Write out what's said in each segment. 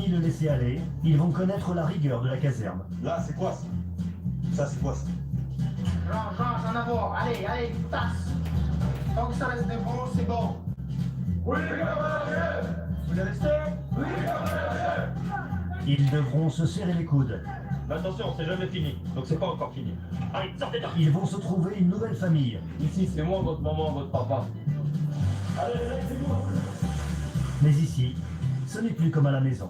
fini de laisser aller, ils vont connaître la rigueur de la caserne. Là, c'est quoi ça? Ça, c'est quoi ça? J'en avoir. Allez, allez, tasse. Tant que ça reste debout, c'est bon. Oui, capitaine. Vous êtes resté? Oui, capitaine. Ils devront se serrer les coudes. Mais attention, c'est jamais fini, donc c'est pas encore fini. Allez, sortez là. Ils vont se trouver une nouvelle famille. Ici, c'est moi, votre maman, votre papa. Allez, c'est moi. Mais ici, ce n'est plus comme à la maison.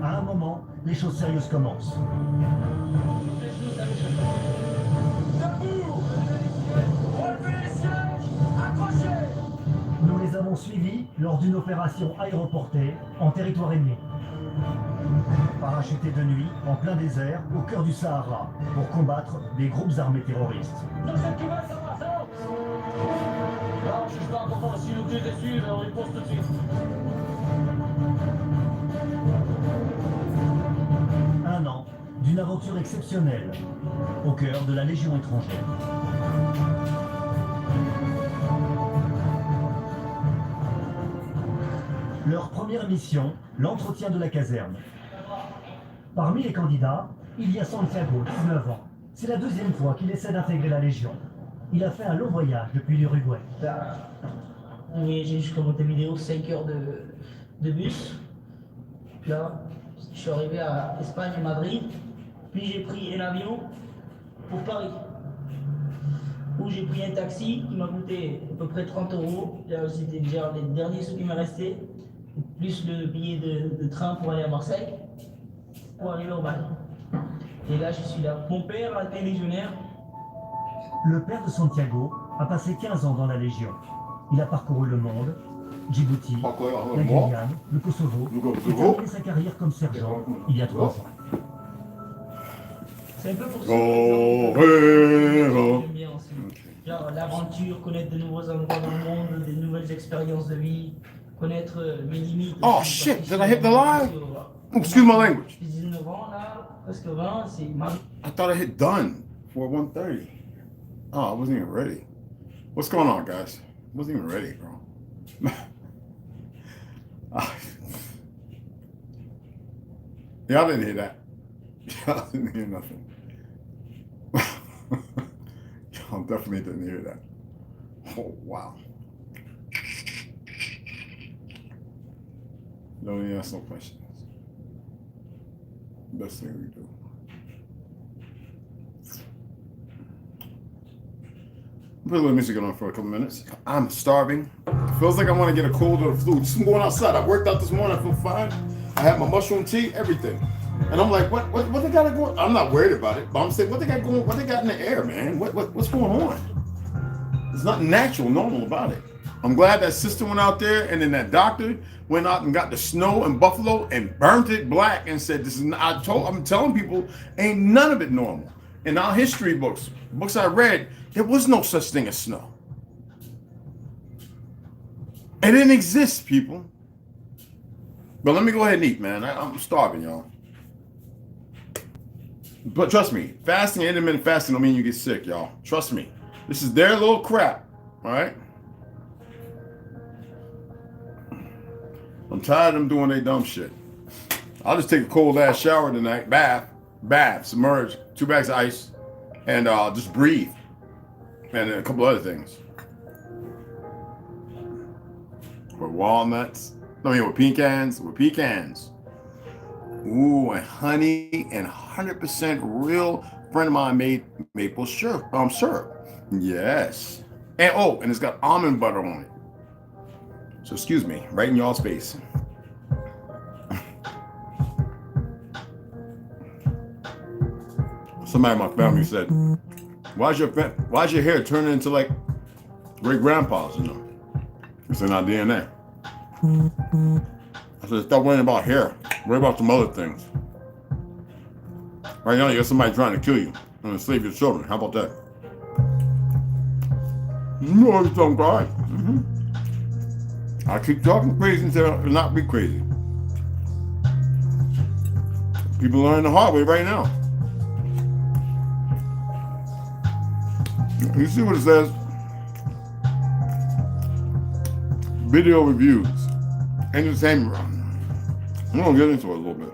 À un moment, les choses sérieuses commencent. Debout. Relevez les sièges. Accrochez. Nous les avons suivis lors d'une opération aéroportée en territoire ennemi. Parachutés de nuit, en plein désert, au cœur du Sahara, pour combattre des groupes armés terroristes. Dans cette qui va, ça va, ça va. Non, je suis pas content. Si nous deux dessus, on riposte tout de suite. Un an d'une aventure exceptionnelle, au cœur de la Légion étrangère. Leur première mission, l'entretien de la caserne. Parmi les candidats, il y a Santiago, 19 ans. C'est la deuxième fois qu'il essaie d'intégrer la Légion. Il a fait un long voyage depuis l'Uruguay. Oui, j'ai juste commenté vidéo, 5 heures de bus. Puis là, je suis arrivé à Espagne, Madrid. Puis j'ai pris un avion pour Paris. Où j'ai pris un taxi qui m'a coûté à peu près 30 €. Là, c'était déjà les derniers sous qui m'est resté. Plus le billet de train pour aller à Marseille. Pour arriver au Mali. Et là, je suis là. Mon père a été légionnaire. Le père de Santiago a passé 15 ans dans la Légion. Il a parcouru le monde, Djibouti, la Guyane, le Kosovo, et terminé sa carrière comme sergent il y a 3 ans. C'est un peu pour ça que j'aime bien aussi. Genre l'aventure, connaître de nouveaux endroits dans le monde, des nouvelles expériences de vie, connaître mes limites. Oh shit, did I hit the line? Oh, excuse my language. J'ai 19 ans là, presque 20, c'est ma... I thought I hit done for 1:30. Oh, I wasn't even ready. What's going on, guys? I wasn't even ready, bro. Y'all didn't hear that. Y'all didn't hear nothing. Y'all definitely didn't hear that. Oh, wow. Don't even ask no questions. Best thing we do. Put a little music on for a couple minutes. I'm starving. It feels like I want to get a cold or the flu. Just going outside. I worked out this morning. I feel fine. I had my mushroom tea, everything. And I'm like, what they got going? I'm not worried about it, but I'm saying, what they got going? What they got in the air, man? What's going on? There's nothing natural, normal about it. I'm glad that sister went out there, and then that doctor went out and got the snow in Buffalo and burnt it black and said, "This is." I'm telling people, ain't none of it normal. In our history books I read, there was no such thing as snow. It didn't exist, people. But let me go ahead and eat, man. I'm starving, y'all. But trust me, fasting, intermittent fasting don't mean you get sick, y'all. Trust me. This is their little crap, all right? I'm tired of them doing their dumb shit. I'll just take a cold ass shower tonight, bath, submerge, 2 bags of ice, and just breathe. And a couple other things. With walnuts. With pecans. Ooh, and honey and 100% real friend of mine made maple syrup. Yes. And it's got almond butter on it. So excuse me, right in y'all's face. Somebody in my family said, why's your hair turning into like great grandpa's, you know? It's in our DNA. I said, stop worrying about hair. Worry about some other things. Right now, you got somebody trying to kill you and enslave your children. How about that? You always don't cry. I keep talking crazy until I not be crazy. People learn the hard way right now. You see what it says? video reviews, entertainment. I'm gonna get into it a little bit.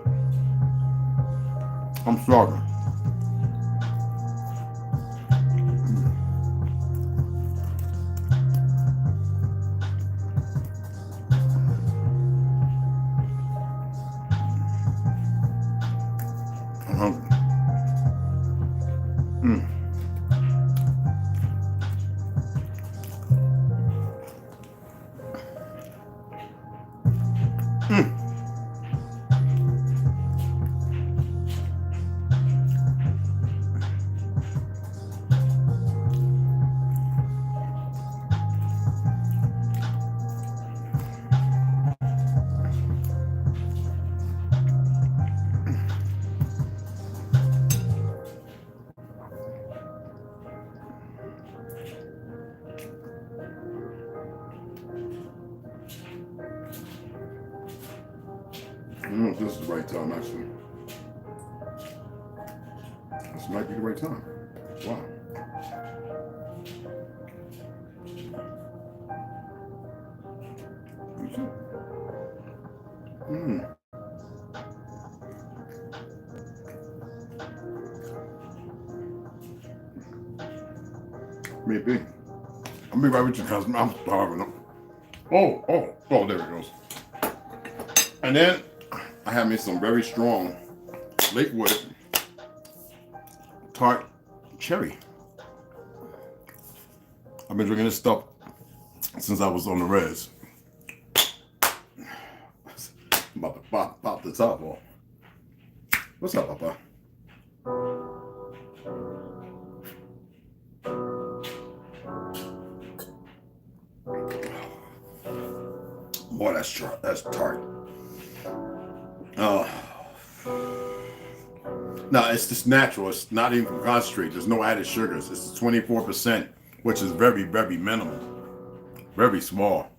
I'm starving. I'm hungry. I don't know if this is the right time, actually. This might be the right time. Wow. Maybe. I'll be right with you, cousin. I'm starving. Oh, there it goes. And then I have me some very strong Lakewood tart cherry. I've been drinking this stuff since I was on the res. I'm about to pop the top off. What's up, Papa? Boy, that's tart. No, it's just natural. It's not even from concentrate. There's no added sugars. It's 24%, which is very, very minimal. Very small.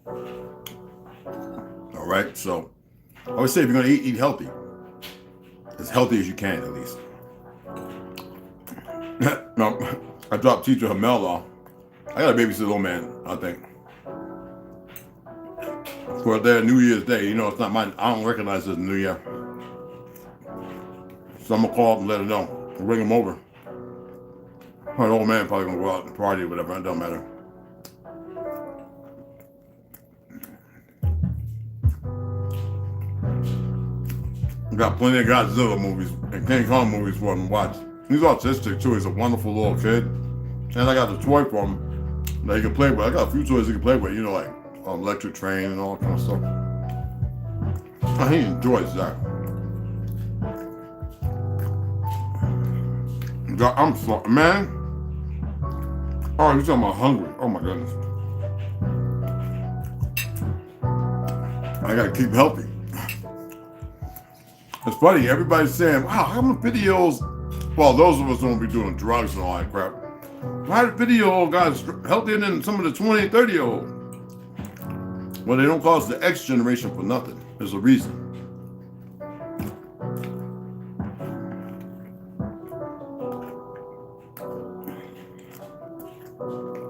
All right, so I always say if you're gonna eat healthy. As healthy as you can, at least. No, I dropped teacher Hamel off. I gotta babysit the old man, I think. For their New Year's Day, you know, it's not mine. I don't recognize it as New Year. So I'm gonna call up and let her know. I'll bring him over. An old man probably gonna go out and party or whatever, it don't matter. We got plenty of Godzilla movies and King Kong movies for him to watch. He's autistic too, he's a wonderful little kid. And I got the toy for him that he can play with. I got a few toys he can play with, you know, like electric train and all that kind of stuff. He enjoys that. I'm sorry, man. Oh, you're talking about hungry. Oh my goodness. I gotta keep healthy. It's funny, everybody's saying, wow, how many videos? Well, those of us don't be doing drugs and all that crap. Why the video guys healthier than some of the 20, 30-year-olds? Well, they don't call us the X generation for nothing. There's a reason.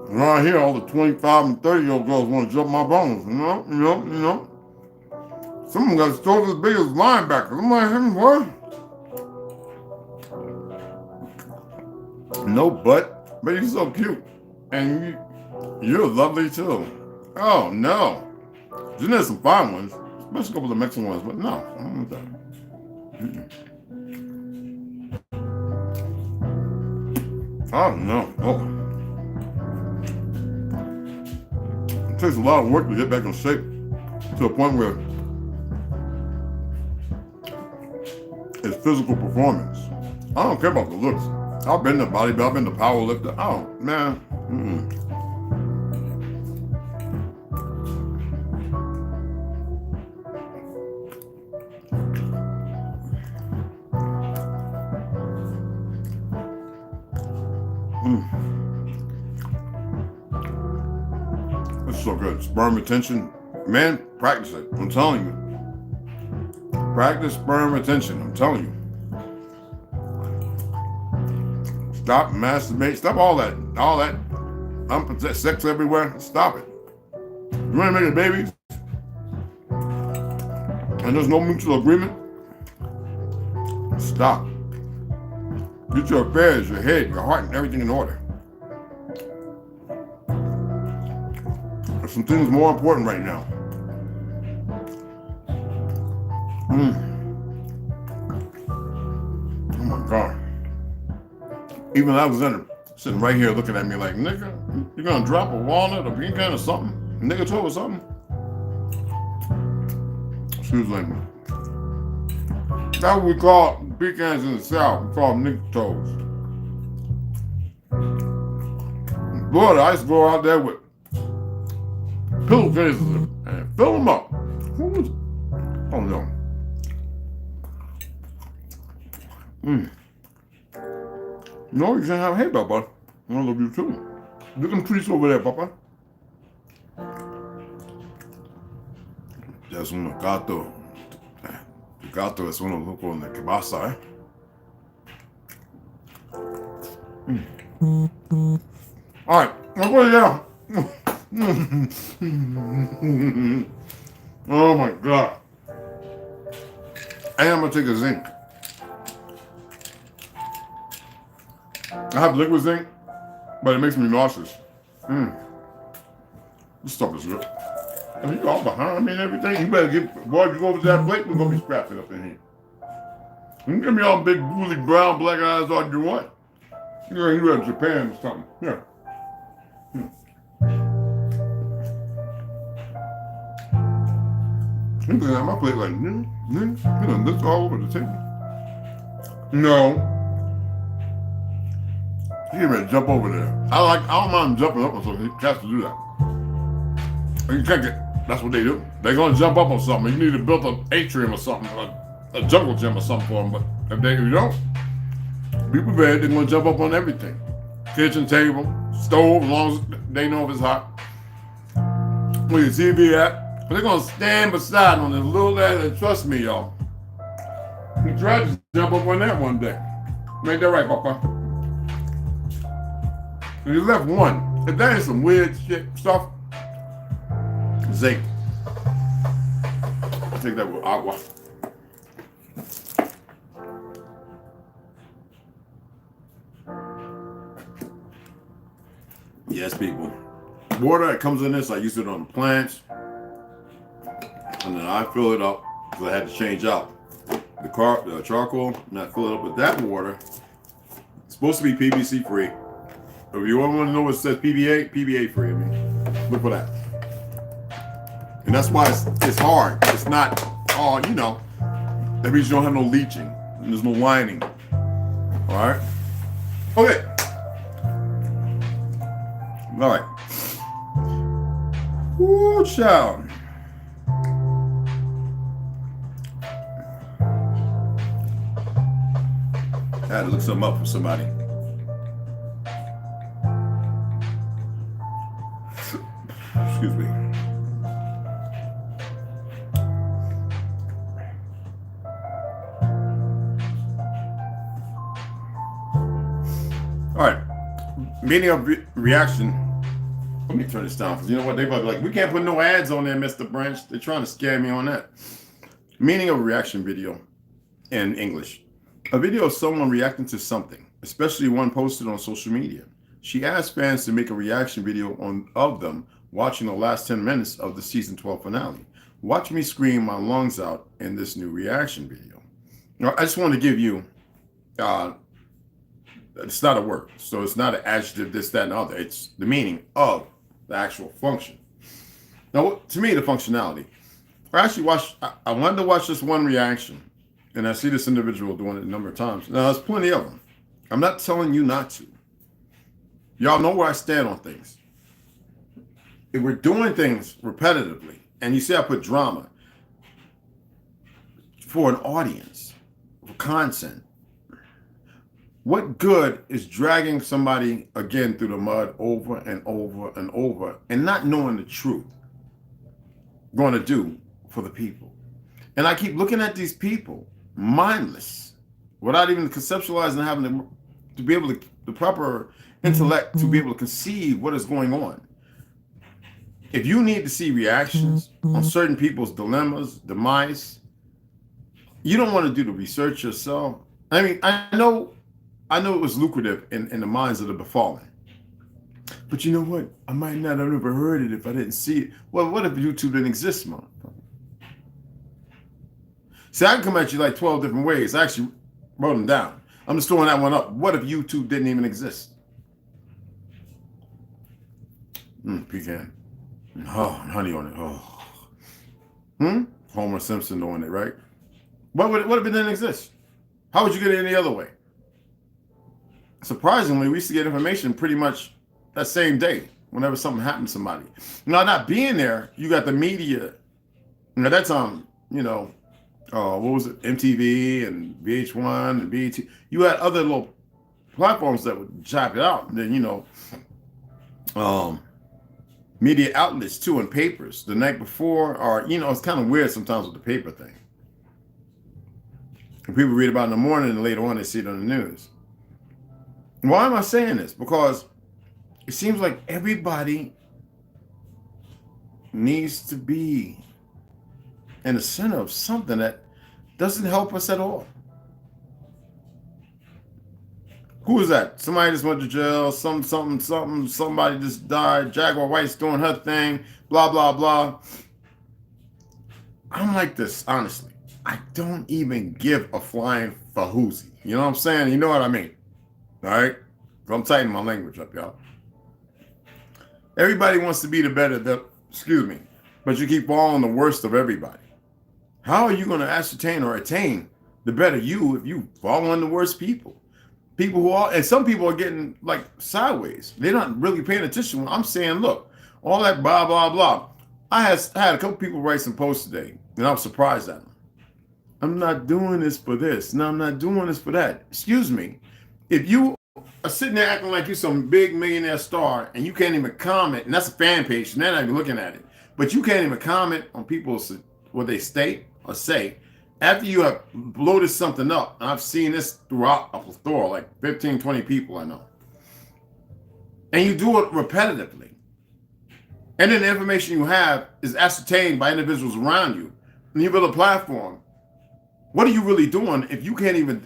Around here, all the 25 and 30-year-old girls want to jump my bones. You know. Some of them got stores as big as linebackers. I'm like, what? No butt, but you're so cute. And you're lovely too. Oh, no. Then there's some fine ones, especially a couple of the Mexican ones, but no, I don't want that. Oh, no. Oh. It takes a lot of work to get back in shape to a point where it's physical performance. I don't care about the looks. I've been to bodybuilder, I've been to powerlifter. Oh, man. This is so good. Sperm retention. Man, practice it. I'm telling you. Practice sperm retention. I'm telling you. Stop masturbate. Stop all that unprotected sex everywhere. Stop it. You want to make a baby, and there's no mutual agreement, stop. Get your affairs, your head, your heart, and everything in order. There's some things more important right now. Oh my God. Even Alexander sitting right here looking at me like, nigga, you gonna drop a walnut or pecan kind of something? Nigga told us something. Excuse me. That's what we call pecans in the South. We call them nigga toes. Boy, I used to go out there with pillowcases and fill them up. Who was? Oh no. No, you can't have hay, Papa. I love you too. Look at them trees over there, Papa. Ya es un gato. El gato es uno loco en la cabeza, All right, I'll put it down. Oh my God. And I'm gonna take a zinc. I have liquid zinc, but it makes me nauseous. This stuff is good. And you all behind me and everything. You better get, boy, if you go over to that plate, we're gonna be scrapping up in here. You can give me all big, woolly, brown, black eyes all you want. You at Japan or something. Yeah. You looking at my plate like, you done looked all over the table. No. You better jump over there. I don't mind jumping up on something. Cats to do that. And you can't get, that's what they do. They're gonna jump up on something. You need to build an atrium or something, a jungle gym or something for them. But if you don't, be prepared, they're gonna jump up on everything. Kitchen table, stove, as long as they know if it's hot. Where your TV at. They're gonna stand beside on this little ass, and trust me, y'all. He tried to jump up on that one day. Make that right, Papa. And you left one. If that is some weird shit stuff, zinc. I'll take that with agua. Yes, people. Water that comes in this, I use it on the plants. And then I fill it up because I had to change out the charcoal, and I fill it up with that water. It's supposed to be PVC free. If you want to know what it says PVA free. I mean, look for that. And that's why it's hard. It's not all, you know. That means you don't have no leaching. And there's no lining. All right. Okay. All right. Woo, child. I had to look something up for somebody. Excuse me. All right. Meaning of reaction. Let me turn this down because you know what? They probably like, we can't put no ads on there, Mr. Branch. They're trying to scare me on that. Meaning of reaction video in English. A video of someone reacting to something, especially one posted on social media. She asked fans to make a reaction video of them watching the last 10 minutes of the season 12 finale. Watch me scream my lungs out in this new reaction video. Now, I just want to give you, it's not a word, so it's not an adjective, this, that, and the other. It's the meaning of the actual function. Now, to me, the functionality. I wanted to watch this one reaction. And I see this individual doing it a number of times. Now, there's plenty of them. I'm not telling you not to. Y'all know where I stand on things. If we're doing things repetitively, and you see I put drama for an audience, for content, what good is dragging somebody again through the mud over and over and over and not knowing the truth going to do for the people? And I keep looking at these people mindless, without even conceptualizing, having to be able to, the proper intellect to be able to conceive what is going on. if you need to see reactions on certain people's dilemmas, demise, you don't want to do the research yourself. I mean, I know it was lucrative in the minds of the befallen. But you know what? I might not have ever heard it if I didn't see it. Well, what if YouTube didn't exist, man? See, I can come at you like 12 different ways. I actually wrote them down. I'm just throwing that one up. What if YouTube didn't even exist? Pecan. Oh, and honey on it. Oh. Homer Simpson doing it, right? What if it didn't exist? How would you get it any other way? Surprisingly, we used to get information pretty much that same day whenever something happened to somebody. Now, not being there, you got the media. At that time, what was it? MTV and VH1 and BET. You had other little platforms that would chop it out. And then, media outlets too, and papers the night before, or, it's kind of weird sometimes with the paper thing. And people read about it in the morning and later on they see it on the news. Why am I saying this? Because it seems like everybody needs to be in the center of something that doesn't help us at all. Who is that? Somebody just went to jail, somebody just died, Jaguar White's doing her thing, blah, blah, blah. I'm like this, honestly. I don't even give a flying fahoozy. You know what I'm saying? You know what I mean? All right? I'm tightening my language up, y'all. Everybody wants to be the better, but you keep following the worst of everybody. How are you going to ascertain or attain the better you if you following the worst people? People who are, and some people are getting like sideways. They're not really paying attention when I'm saying, look, all that blah, blah, blah. I had a couple people write some posts today, and I was surprised at them. I'm not doing this for this. No, I'm not doing this for that. Excuse me. If you are sitting there acting like you're some big millionaire star and you can't even comment, and that's a fan page, and they're not even looking at it, but you can't even comment on people's what they state or say, after you have loaded something up, and I've seen this throughout a plethora, like 15, 20 people I know, and you do it repetitively, and then the information you have is ascertained by individuals around you, and you build a platform, what are you really doing if you can't even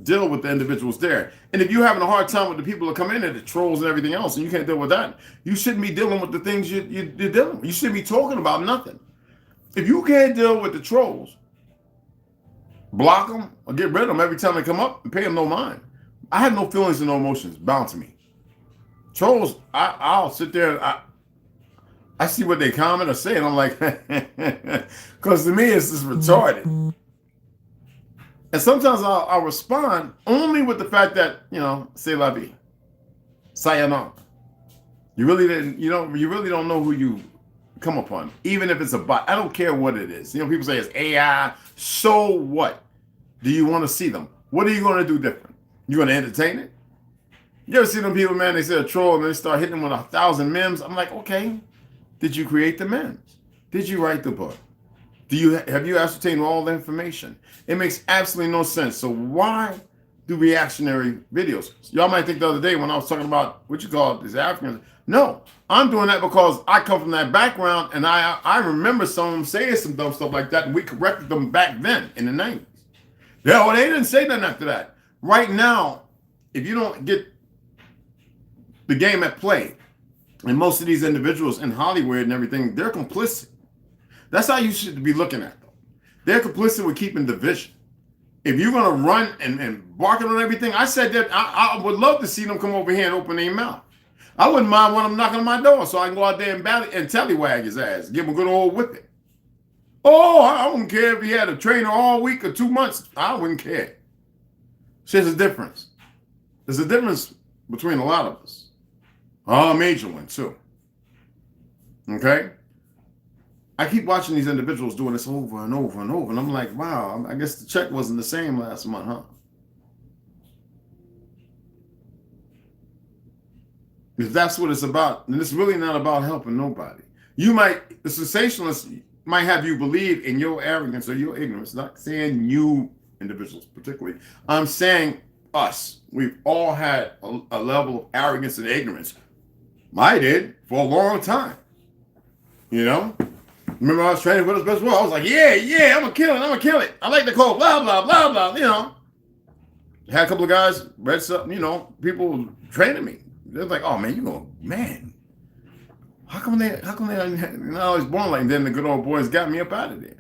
deal with the individuals there? And if you're having a hard time with the people that come in there, the trolls and everything else, and you can't deal with that, you shouldn't be dealing with the things you're dealing with. You shouldn't be talking about nothing. If you can't deal with the trolls, block them or get rid of them every time they come up and pay them no mind. I have no feelings and no emotions bound to me. Trolls, I'll sit there and I see what they comment or say, and I'm like, because to me it's just retarded. And sometimes I'll respond only with the fact that, c'est la vie. Sayonara. You really don't know who you come upon, even if it's a bot. I don't care what it is. People say it's AI. So what? Do you want to see them? What are you going to do different? You going to entertain it? You ever see them people, man, they say a troll and they start hitting them with 1,000 memes? I'm like, okay, did you create the memes? Did you write the book? Have you ascertained all the information? It makes absolutely no sense. So why do reactionary videos? Y'all might think the other day when I was talking about what you call these Africans. No, I'm doing that because I come from that background, and I remember some of them saying some dumb stuff like that, and we corrected them back then in the 90s. Yeah, they didn't say nothing after that. Right now, if you don't get the game at play, and most of these individuals in Hollywood and everything, they're complicit. That's how you should be looking at them. They're complicit with keeping division. If you're going to run and barking on everything, I said that I would love to see them come over here and open their mouth. I wouldn't mind one of them knocking on my door so I can go out there and tallywag his ass, give him a good old whipping. Oh, I wouldn't care if he had a trainer all week or 2 months. I wouldn't care. There's a difference. There's a difference between a lot of us. A major one, too. Okay? I keep watching these individuals doing this over and over and over, and I'm like, wow, I guess the check wasn't the same last month, huh? If that's what it's about, then it's really not about helping nobody. The sensationalists might have you believe in your arrogance or your ignorance, not saying you individuals particularly. I'm saying us. We've all had a level of arrogance and ignorance. I did for a long time. You know? Remember I was training for this best world. I was like, yeah, I'm gonna kill it. I like the code, blah, blah, blah, blah, you know. Had a couple of guys, read something, you know, people training me. They're like, oh man, man. How come they I was born like that? Then the good old boys got me up out of there.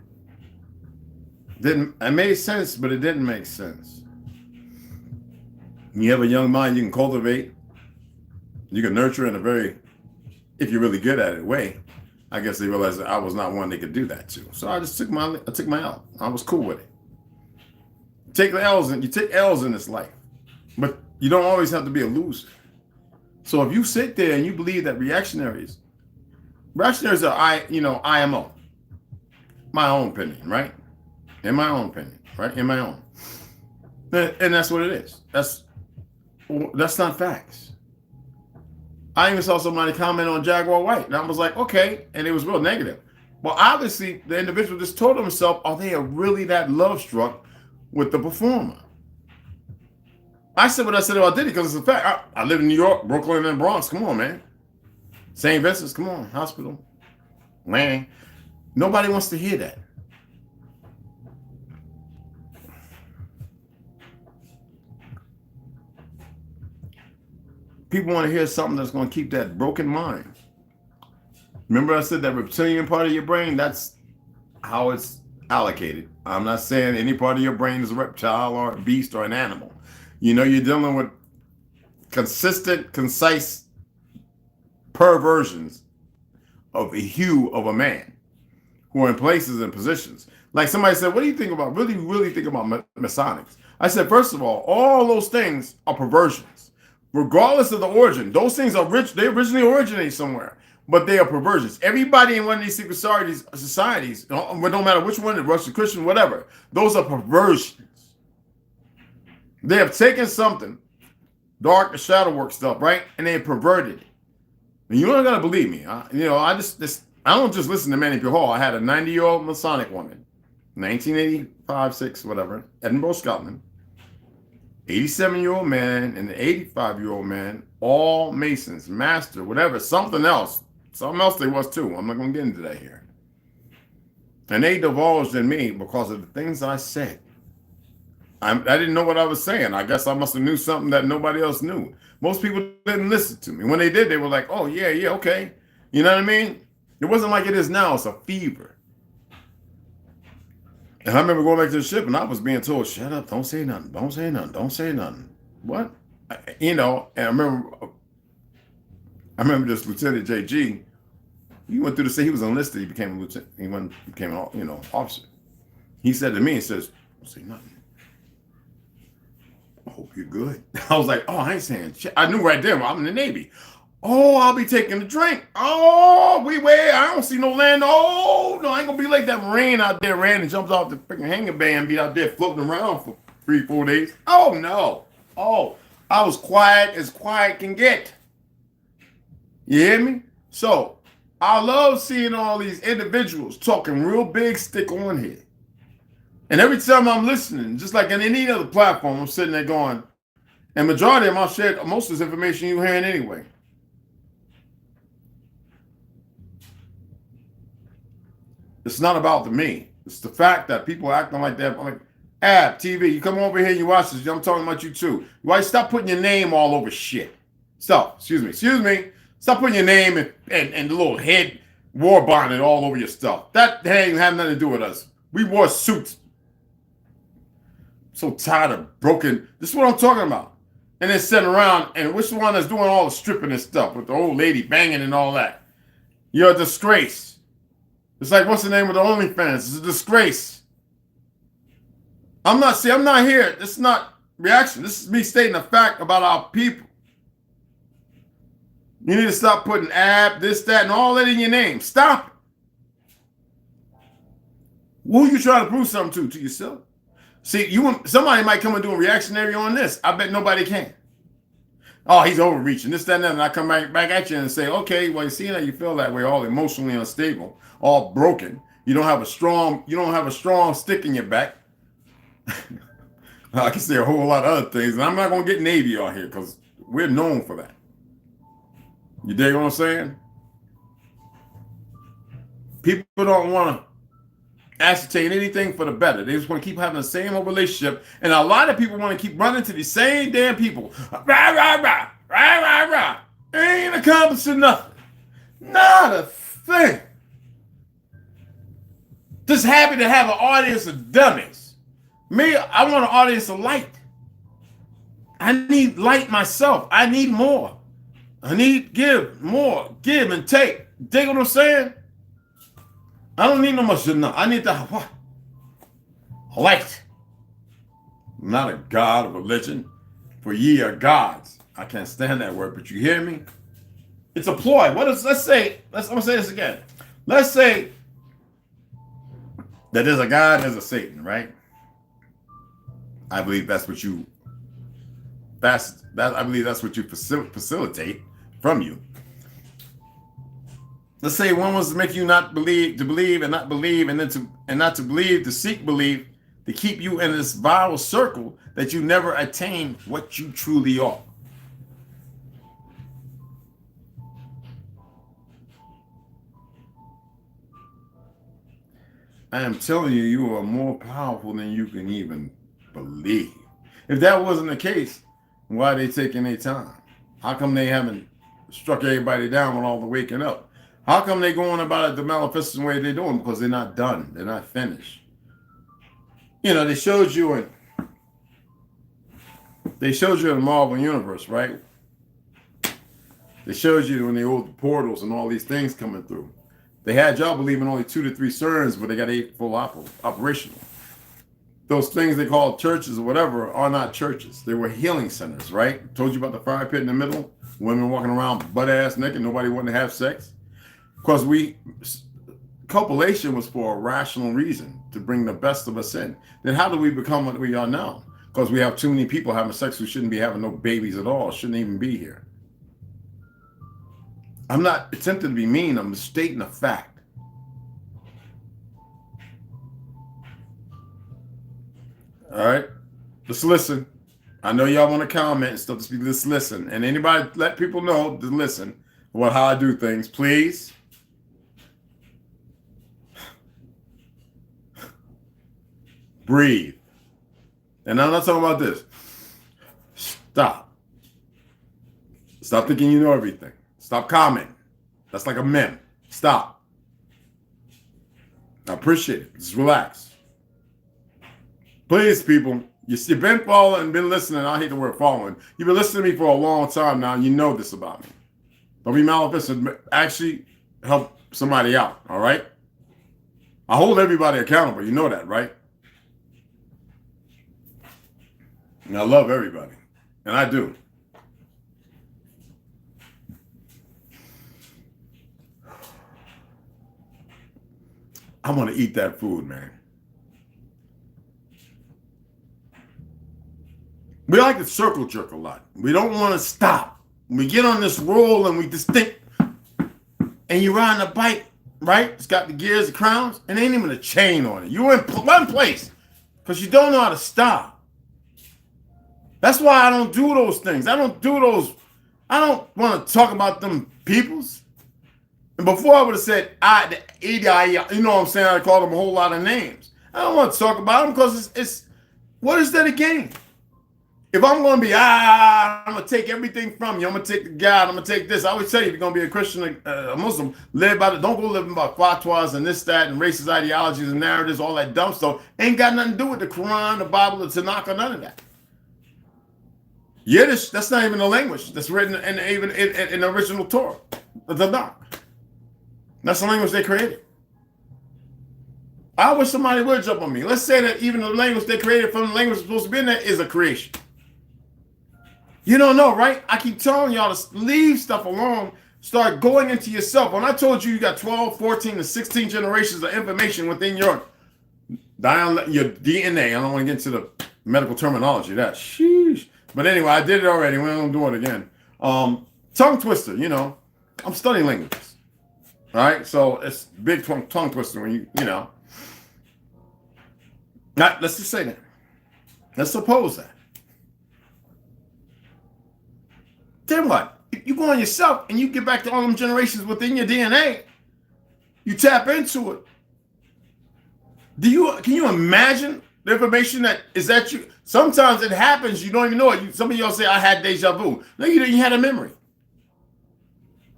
It made sense, but it didn't make sense. You have a young mind you can cultivate, you can nurture in a very, if you're really good at it, way. I guess they realized that I was not one they could do that to. So I just took my L. I was cool with it. Take the L's, and you take L's in this life, but you don't always have to be a loser. So if you sit there and you believe that reactionaries are IMO, my own opinion, right? In my own opinion, right? In my own, and that's what it is. That's not facts. I even saw somebody comment on Jaguar White, and I was like, okay, and it was real negative. Well, obviously, the individual just told himself, are they really that love struck with the performer? I said what I said about Diddy because it's a fact. I live in New York, Brooklyn, and Bronx. Come on, man. St. Vincent's, come on, hospital, man. Nobody wants to hear that. People want to hear something that's going to keep that broken mind. Remember I said that reptilian part of your brain, that's how it's allocated. I'm not saying any part of your brain is a reptile or a beast or an animal. You know, you're dealing with consistent, concise perversions of the hue of a man who are in places and positions. Like somebody said, what do you think about, really think about Masonics? I said, first of all those things are perversions. Regardless of the origin, those things are rich. They originally originate somewhere, but they are perversions. Everybody in one of these secret societies, no matter which one, the Russian, Christian, whatever, those are perversions. They have taken something, dark, the shadow work stuff, right, and they have perverted it. And you don't gotta believe me. I don't just listen to Manny P. Hall. I had a 90-year-old Masonic woman, 1985, 6, whatever, Edinburgh, Scotland. 87-year-old man and an 85-year-old man, all Masons, master, whatever, something else they was too. I'm not going to get into that here. And they divulged in me because of the things I said. I didn't know what I was saying. I guess I must have knew something that nobody else knew. Most people didn't listen to me. When they did, they were like, oh, yeah, okay. You know what I mean? It wasn't like it is now. It's a fever. And I remember going back to the ship and I was being told, shut up, don't say nothing, don't say nothing, don't say nothing. What? And I remember this Lieutenant JG, he went through the, he was enlisted, he became a lieutenant, became an officer. He said to me, he says, don't say nothing. I hope you're good. I was like, oh, I ain't saying shit. I knew right there, I'm in the Navy. Oh, I'll be taking a drink. Oh, I don't see no land. Oh, no, I ain't gonna be like that Marine out there ran and jumps off the freaking hangar bay and be out there floating around for 3-4 days. Oh, no. Oh, I was quiet as quiet can get. You hear me? So, I love seeing all these individuals talking real big stick on here. And every time I'm listening, just like on any other platform, I'm sitting there going, and majority of them I'll share most of this information you're hearing anyway. It's not about the me. It's the fact that people are acting like that. I'm like, TV, you come over here and you watch this. I'm talking about you too. Why stop putting your name all over shit? Stop. Excuse me. Stop putting your name and the little head war bonnet all over your stuff. That ain't have nothing to do with us. We wore suits. So tired of broken. This is what I'm talking about. And then sitting around and which one that's doing all the stripping and stuff with the old lady banging and all that? You're a disgrace. It's like, what's the name of the OnlyFans? It's a disgrace. I'm not here. This is not reaction. This is me stating a fact about our people. You need to stop putting this, that, and all that in your name. Stop it. Who are you trying to prove something to yourself? See, somebody might come and do a reactionary on this. I bet nobody can. Oh, he's overreaching, this, that, and that. And I come back at you and say, okay, well, you see how you feel that way, all emotionally unstable, all broken. You don't have a strong stick in your back. I can say a whole lot of other things, and I'm not gonna get Navy out here because we're known for that. You dig what I'm saying? People don't want to ascertain anything for the better. They just want to keep having the same old relationship. And a lot of people want to keep running to these same damn people. Rah, rah, rah, rah, rah, rah. Ain't accomplishing nothing. Not a thing. Just happy to have an audience of dummies. Me, I want an audience of light. I need light myself. I need more. I need give and take. Dig what I'm saying? I don't need no much enough. I need the what? Light. I'm not a god of religion, for ye are gods. I can't stand that word, but you hear me? It's a ploy. I'm gonna say this again. Let's say that there's a God, there's a Satan, right? I believe that's what you facilitate from you. Let's say one was to make you not believe, to believe and not believe, and then not to believe, to seek belief, to keep you in this viral circle that you never attain what you truly are. I am telling you, you are more powerful than you can even believe. If that wasn't the case, why are they taking their time? How come they haven't struck everybody down with all the waking up? How come they going about it the maleficent way they're doing? Because they're not done. They're not finished. You know, they showed you in the Marvel Universe, right? They showed you when they old portals and all these things coming through. They had y'all believing only 2 to 3 CERNs, but they got 8 full operational. Those things they call churches or whatever are not churches. They were healing centers, right? Told you about the fire pit in the middle, women walking around butt-ass naked, nobody wanted to have sex. Because copulation was for a rational reason, to bring the best of us in. Then how do we become what we are now? Because we have too many people having sex who shouldn't be having no babies at all, shouldn't even be here. I'm not attempting to be mean, I'm stating a fact. All right, let's listen. I know y'all want to comment and stuff. Let's listen. And anybody let people know to listen about how I do things, please. Breathe. And I'm not talking about this. Stop. Stop thinking you know everything. Stop commenting. That's like a meme. Stop. I appreciate it. Just relax. Please, people, you've been following, been listening. I hate the word following. You've been listening to me for a long time now, and you know this about me. Don't be maleficent. Actually help somebody out, all right? I hold everybody accountable. You know that, right? And I love everybody. And I do. I want to eat that food, man. We like to circle jerk a lot. We don't want to stop. We get on this roll and we just think, and you ride a bike, right? It's got the gears, the crowns, and ain't even a chain on it. You're in one place because you don't know how to stop. That's why I don't do those things. I don't want to talk about them peoples. And before I would have said, you know what I'm saying? I called them a whole lot of names. I don't want to talk about them because it's what is that again? If I'm going to be, I'm going to take everything from you. I'm going to take the God. I'm going to take this. I always tell you, if you're going to be a Christian, a Muslim, live by don't go living by fatwas and this, that, and racist ideologies and narratives, all that dumb stuff. Ain't got nothing to do with the Quran, the Bible, the Tanakh, or none of that. Yiddish, that's not even a language that's written in the original Torah, the Tanakh. That's the language they created. I wish somebody would jump on me. Let's say that even the language they created from the language supposed to be in there is a creation. You don't know, right? I keep telling y'all to leave stuff alone. Start going into yourself. When I told you got 12, 14, and 16 generations of information within your DNA. I don't want to get into the medical terminology of that. Sheesh. But anyway, I did it already. We're not going to do it again. Tongue twister, you know. I'm studying languages. All right? So it's big tongue twister when you know. Let's just say that. Let's suppose that. Then what? If you go on yourself and you get back to all them generations within your DNA, you tap into it. Can you imagine the information that is at you? Sometimes it happens, you don't even know it. Some of y'all say, I had deja vu. No, you didn't. You had a memory.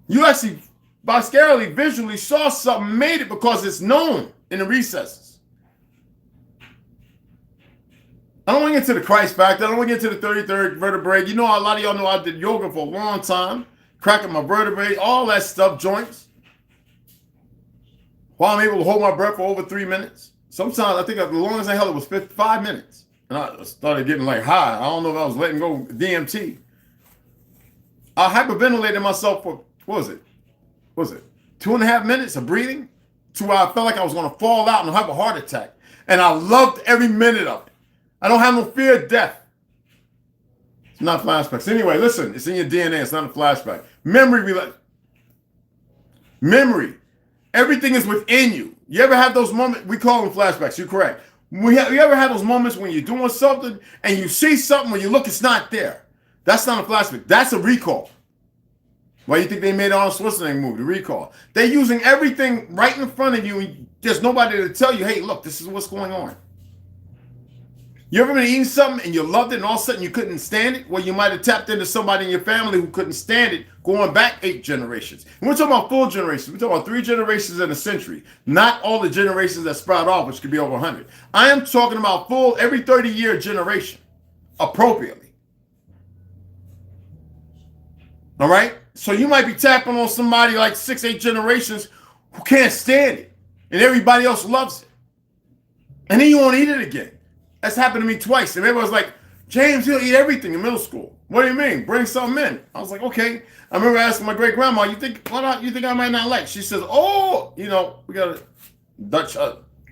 You actually, scarily, visually saw something, made it because it's known in the recesses. I don't want to get to the Christ factor. I don't want to get to the 33rd vertebrae. You know, a lot of y'all know I did yoga for a long time, cracking my vertebrae, all that stuff, joints. While I'm able to hold my breath for over 3 minutes. Sometimes I think the longest I held it was 5 minutes. And I started getting like high. I don't know if I was letting go DMT. I hyperventilated myself for, what was it? 2.5 minutes of breathing to where I felt like I was going to fall out and have a heart attack. And I loved every minute of it. I don't have no fear of death. It's not flashbacks. Anyway, listen, it's in your DNA. It's not a flashback. Memory. Everything is within you. You ever have those moments? We call them flashbacks. You're correct. You ever have those moments when you're doing something and you see something, when you look, it's not there? That's not a flashback. That's a recall. Why do you think they made Arnold Schwarzenegger movie, The Recall? They're using everything right in front of you. And there's nobody to tell you, hey, look, this is what's going on. You ever been eating something and you loved it and all of a sudden you couldn't stand it? Well, you might have tapped into somebody in your family who couldn't stand it going back 8 generations. And we're talking about full generations. We're talking about 3 generations in a century. Not all the generations that sprout off, which could be over 100. I am talking about full every 30-year generation appropriately. All right? So you might be tapping on somebody like 6, 8 generations who can't stand it. And everybody else loves it. And then you won't eat it again. That's happened to me twice. And everyone was like, James, he'll eat everything in middle school. What do you mean? Bring something in. I was like, okay. I remember asking my great grandma, you think I might not like? She says, oh, you know, we got a Dutch,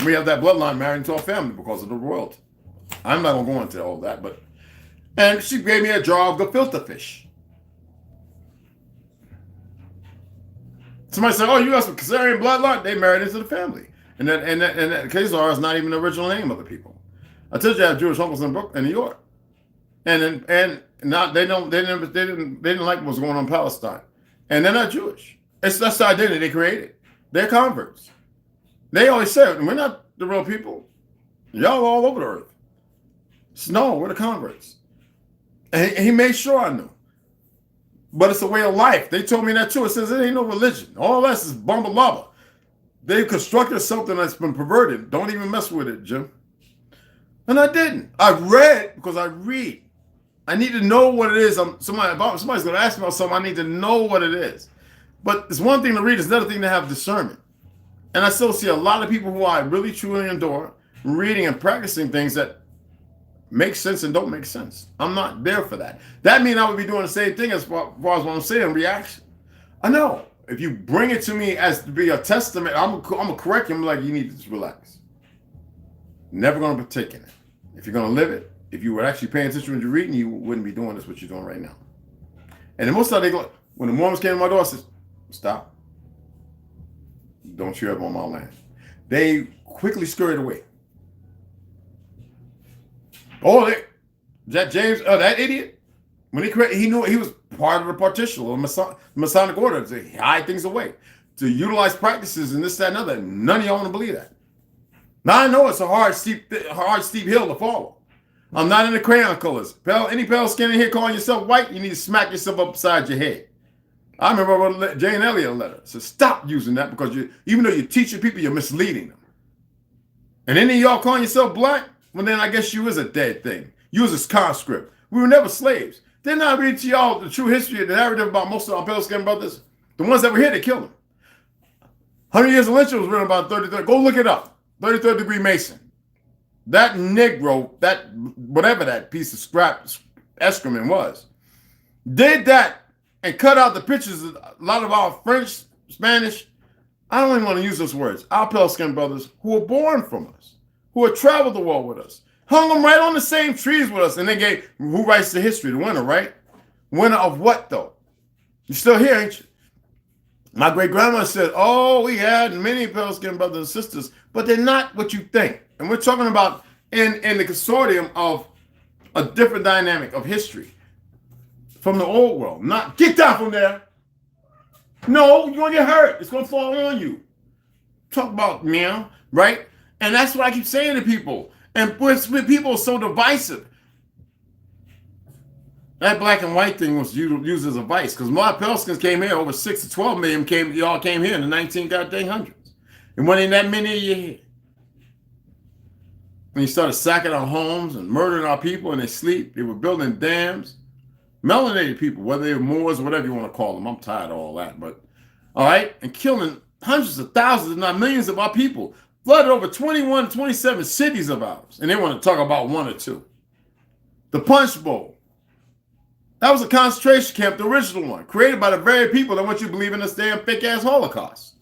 we have that bloodline married into our family because of the royalty. I'm not going to go into all that, but, and she gave me a jar of gefilte fish. Somebody said, oh, you got some Khazarian bloodline? They married into the family. And that Khazar is not even the original name of the people. I told you I have Jewish uncles in New York, and now they didn't like what was going on in Palestine, and they're not Jewish. That's the identity they created. They're converts. They always said, we're not the real people. Y'all all over the earth. So, no, we're the converts. And he made sure I knew. But it's a way of life. They told me that too. It says it ain't no religion. All that is bumba lubba. They've constructed something that's been perverted. Don't even mess with it, Jim. And I didn't. I read because I read. I need to know what it is. Somebody's going to ask me about something. I need to know what it is. But it's one thing to read. It's another thing to have discernment. And I still see a lot of people who I really truly adore reading and practicing things that make sense and don't make sense. I'm not there for that. That means I would be doing the same thing as far as what I'm saying, reaction. I know. If you bring it to me as to be a testament, I'm going to correct you. I'm like, you need to just relax. Never going to partake in it. If you're going to live it, if you were actually paying attention when you're reading, you wouldn't be doing this, what you're doing right now. And then most of the time, they go, when the Mormons came to my door, I said, stop. Don't you ever on my land. They quickly scurried away. Oh, that James, that idiot, when he knew he was part of the partition or the Masonic order to hide things away, to utilize practices and this, that, and other. None of y'all want to believe that. Now I know it's a hard, steep hill to follow. I'm not in the crayon colors. Any pale skin in here calling yourself white, you need to smack yourself upside your head. I remember I wrote Jane Elliott a letter. So stop using that because even though you're teaching people, you're misleading them. And any of y'all calling yourself black, well then I guess you is a dead thing. You was a conscript. We were never slaves. Didn't I read to y'all the true history of the narrative about most of our pale skin brothers? The ones that were here, they killed them. 100 Years of Lynching was written about 33rd. Go look it up. 33rd degree Mason. That Negro, that whatever that piece of scrap excrement was, did that and cut out the pictures of a lot of our French, Spanish, I don't even want to use those words, our pale skin brothers who were born from us, who had traveled the world with us, hung them right on the same trees with us, and they gave, who writes the history? The winner, right? Winner of what though? You're still here, ain't you? My great-grandma said, oh, we had many pale skin brothers and sisters, but they're not what you think. And we're talking about in the consortium of a different dynamic of history from the old world. Not get down from there. No, you're going to get hurt. It's going to fall on you. talk about meow, right? And that's what I keep saying to people. And when people are so divisive, that black and white thing was used as a vice because my Pelskins came here, over 6 to 12 million y'all came here in the 19 goddamn hundreds. And when ain't that many of you here. When you started sacking our homes and murdering our people and they sleep, they were building dams. Melanated people, whether they're Moors or whatever you want to call them. I'm tired of all that, but all right, and killing hundreds of thousands, if not millions of our people. Flooded over 21 to 27 cities of ours. And they want to talk about one or two. The Punch Bowl. That was a concentration camp, the original one, created by the very people that want you to believe in this damn fake-ass Holocaust.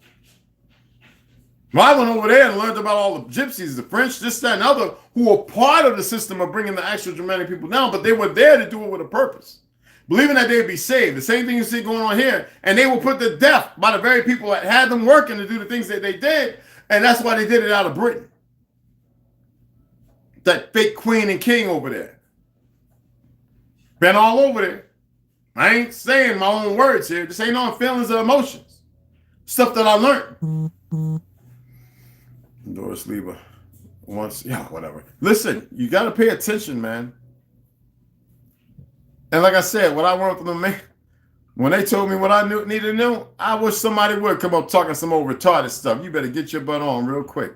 Well, I went over there and learned about all the gypsies, the French, this, that, and other, who were part of the system of bringing the actual Germanic people down, but they were there to do it with a purpose. Believing that they'd be saved. The same thing you see going on here. And they were put to death by the very people that had them working to do the things that they did. And that's why they did it out of Britain. That fake queen and king over there. Been all over there. I ain't saying my own words here. This ain't on feelings or emotions. Stuff that I learned. Doris Lieber once, yeah, whatever. Listen, you got to pay attention, man. And like I said, what I learned from them, when they told me what I needed to know, I wish somebody would come up talking some old retarded stuff. You better get your butt on real quick.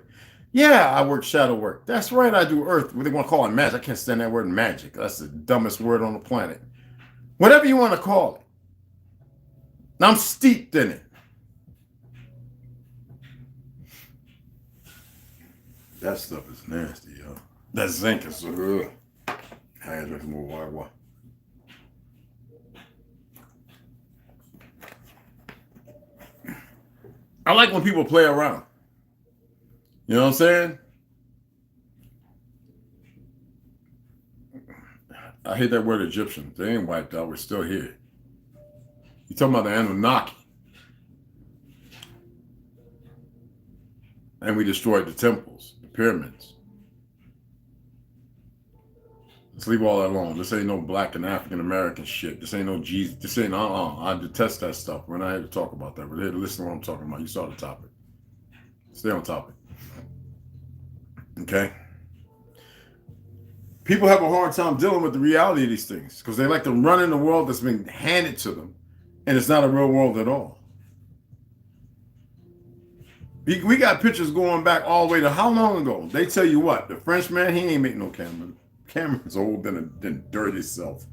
Yeah, I work shadow work. That's right, I do earth. What they want to call it magic. I can't stand that word magic. That's the dumbest word on the planet. Whatever you want to call it. I'm steeped in it. That stuff is nasty, yo. That zinc is ugh. I ain't drinking more water. I like when people play around. You know what I'm saying? I hate that word Egyptian. They ain't wiped out. We're still here. You talking about the Anunnaki. And we destroyed the temples, the pyramids. Let's leave all that alone. This ain't no black and African American shit. This ain't no Jesus. This ain't, I detest that stuff. We're not here to talk about that. We're here to listen to what I'm talking about. You saw the topic. Stay on topic. Okay? People have a hard time dealing with the reality of these things because they like to run in the world that's been handed to them, and it's not a real world at all. We got pictures going back all the way to how long ago? They tell you what, the Frenchman, he ain't make no camera. Camera's old than dirt itself.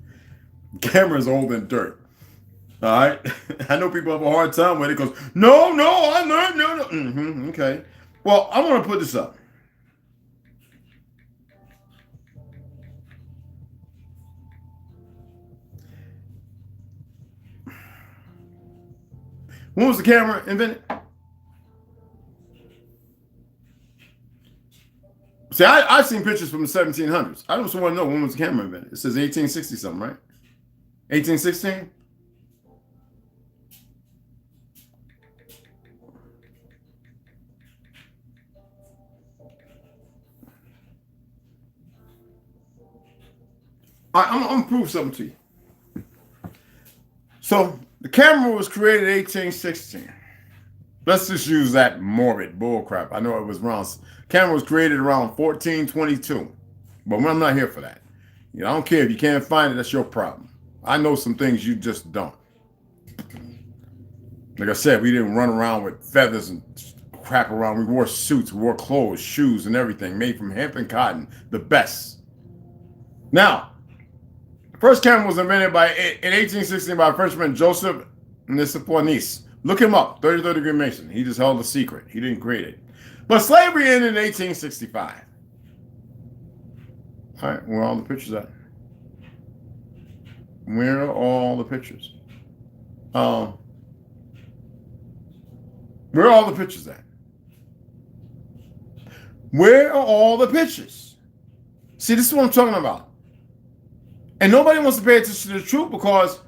Camera's old than dirt. All right? I know people have a hard time with it because, no, I learned, no. Okay. Well, I want to put this up. When was the camera invented? See, I've seen pictures from the 1700s. I just want to know when was the camera invented. It says 1860 something, right? 1816? I'm going to prove something to you. So, the camera was created in 1816. Let's just use that morbid bullcrap. I know it was around. Camera was created around 1422, but I'm not here for that. You know, I don't care if you can't find it. That's your problem. I know some things you just don't. Like I said, we didn't run around with feathers and crap around. We wore suits, we wore clothes, shoes, and everything made from hemp and cotton, the best. Now, the first camera was invented in 1816 by Frenchman Joseph Niceponis. Look him up, 33rd degree Mason. He just held a secret. He didn't create it. But slavery ended in 1865. All right, where are all the pictures at? Where are all the pictures? Where are all the pictures at? Where are all the pictures? See, this is what I'm talking about. And nobody wants to pay attention to the truth because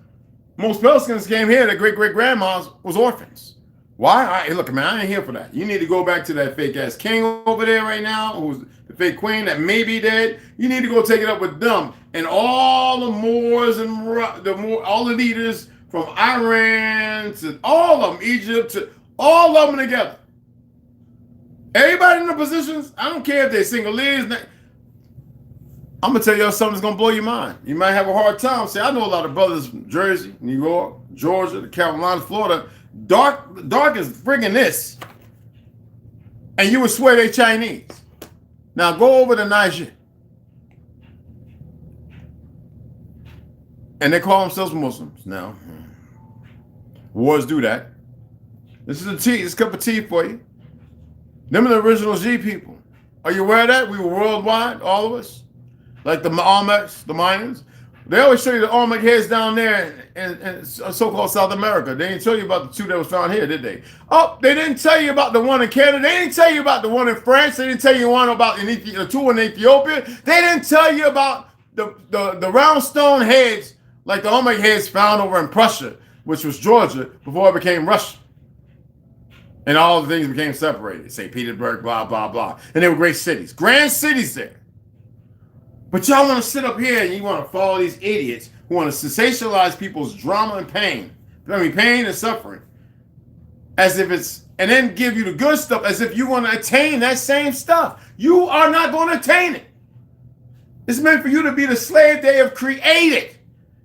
most Pelskins came here, their great-great-grandmas was orphans. Why? Look, man, I ain't here for that. You need to go back to that fake-ass king over there right now, who's the fake queen that may be dead. You need to go take it up with them and all the Moors and all the leaders from Iran to all of them, Egypt, to all of them together. Everybody in the positions, I don't care if they're single ladies. I'm gonna tell y'all something that's gonna blow your mind. You might have a hard time. See, I know a lot of brothers from Jersey, New York, Georgia, the Carolinas, Florida. Dark is friggin' this. And you would swear they Chinese. Now go over to Niger. And they call themselves Muslims now. Wars do that. This is a tea. This cup of tea for you. Them are the original G people. Are you aware of that? We were worldwide, all of us. Like the Olmecs, the Mayans. They always show you the Olmec heads down there in so-called South America. They didn't tell you about the two that was found here, did they? Oh, they didn't tell you about the one in Canada. They didn't tell you about the one in France. They didn't tell you one about the two in Ethiopia. They didn't tell you about the round stone heads, like the Olmec heads found over in Prussia, which was Georgia, before it became Russia. And all the things became separated. St. Petersburg, blah, blah, blah. And they were great cities. Grand cities there. But y'all want to sit up here and you want to follow these idiots who want to sensationalize people's drama and pain. I mean, pain and suffering. As if it's, and then give you the good stuff as if you want to attain that same stuff. You are not going to attain it. It's meant for you to be the slave they have created.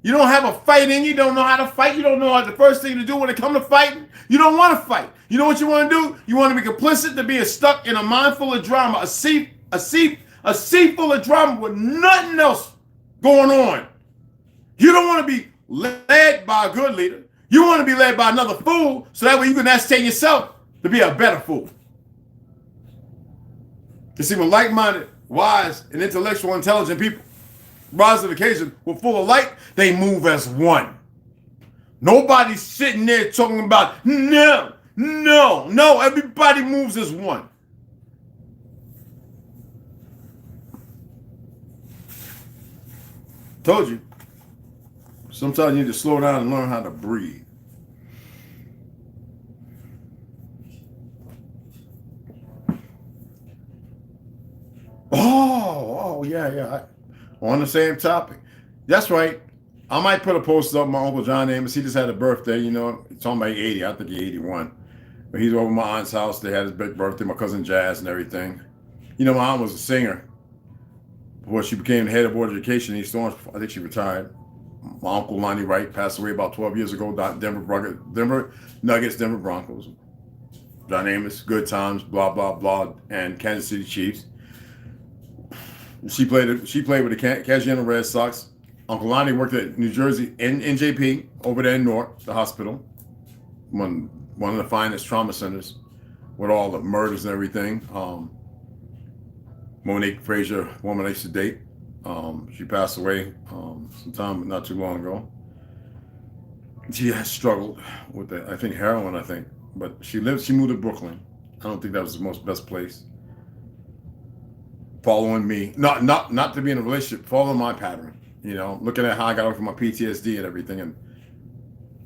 You don't have a fight in you. You don't know how to fight. You don't know how the first thing to do when it comes to fighting. You don't want to fight. You know what you want to do? You want to be complicit, to be stuck in a mind full of drama, a sea full of drama with nothing else going on. You don't want to be led by a good leader. You want to be led by another fool, so that way you can ascertain yourself to be a better fool. You see, when like-minded, wise, and intellectual, intelligent people rise to the occasion with full of light, they move as one. Nobody's sitting there talking about, no, everybody moves as one. Told you. Sometimes you need to slow down and learn how to breathe. Yeah. On the same topic. That's right. I might put a post up. My Uncle John Amos, he just had a birthday, you know. He's talking about 80. I think he's 81. But he's over at my aunt's house. They had his big birthday, my cousin Jazz and everything. You know, my aunt was a singer. Before she became the head of board of education in East Orange, I think she retired. My uncle Lonnie Wright passed away about 12 years ago. Denver Nuggets, Denver Broncos. John Amos, Good Times, blah, blah, blah, and Kansas City Chiefs. She played with the Casiano Red Sox. Uncle Lonnie worked at New Jersey NJP over there in Newark, the hospital. One of the finest trauma centers with all the murders and everything. Monique Frazier, woman I used to date. She passed away sometime not too long ago. She has struggled with that, I think heroin, but she moved to Brooklyn. I don't think that was the best place. Following me, not to be in a relationship, following my pattern, you know, looking at how I got over my PTSD and everything, and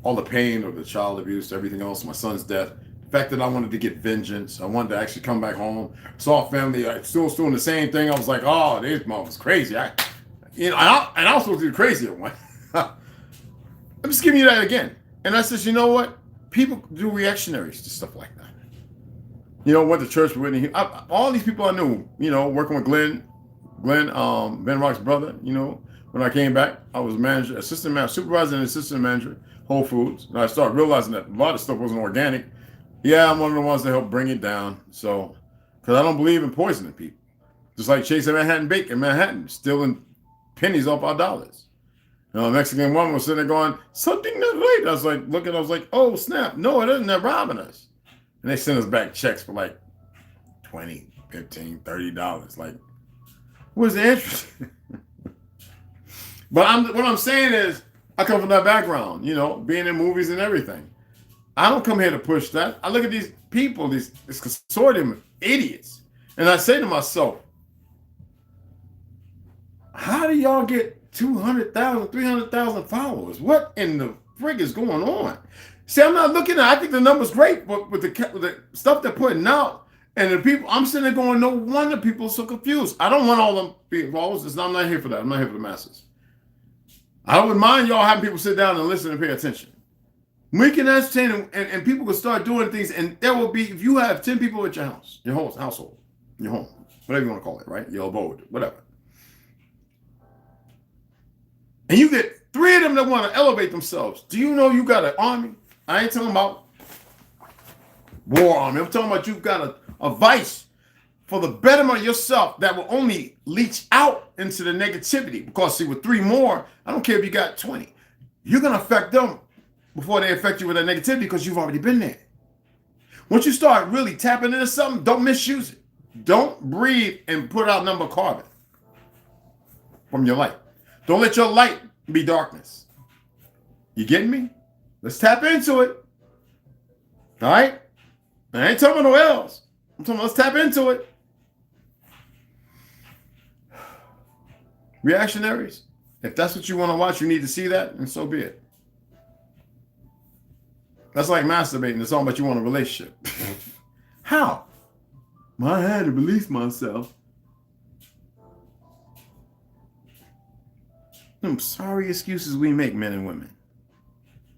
all the pain of the child abuse, everything else, my son's death. The fact that I wanted to get vengeance, I wanted to actually come back home, saw family, I still doing the same thing. I was like, oh, this mom was crazy. I was supposed to be the crazier one. I'm just giving you that again. And I said, you know what? People do reactionaries to stuff like that. You know, went to church with Whitney. All these people I knew, you know, working with Glenn, Ben Rock's brother, you know, when I came back, I was supervisor and assistant manager, Whole Foods. And I started realizing that a lot of stuff wasn't organic. Yeah, I'm one of the ones that helped bring it down. So, because I don't believe in poisoning people. Just like chasing Manhattan Bake in Manhattan, stealing pennies off our dollars. You know, a Mexican woman was sitting there going, something not right. I was like, oh, snap. No, it isn't. They're robbing us. And they sent us back checks for like $20, $15, $30. Like, what's the interest? But what I'm saying is, I come from that background, you know, being in movies and everything. I don't come here to push that. I look at these people, this consortium of idiots, and I say to myself, how do y'all get 200,000, 300,000 followers? What in the frig is going on? See, I'm not looking at, I think the number's great, but with the stuff they're putting out, and the people, I'm sitting there going, no wonder people are so confused. I don't want all them followers. I'm not here for that. I'm not here for the masses. I wouldn't mind y'all having people sit down and listen and pay attention. We can entertain and people can start doing things, and there will be, if you have 10 people at your house, your whole household, your home, whatever you want to call it, right? Your abode, whatever. And you get 3 of them that want to elevate themselves. Do you know you got an army? I ain't talking about war army. I'm talking about you've got a vice for the betterment of yourself that will only leach out into the negativity. Because see, with 3 more, I don't care if you got 20. You're going to affect them before they affect you with that negativity because you've already been there. Once you start really tapping into something, don't misuse it. Don't breathe and put out number carbon from your light. Don't let your light be darkness. You getting me? Let's tap into it. All right? I ain't talking about no else. I'm talking about let's tap into it. Reactionaries, if that's what you want to watch, you need to see that, and so be it. That's like masturbating. It's all about you want a relationship. How? I had to release myself. Sorry excuses we make, men and women,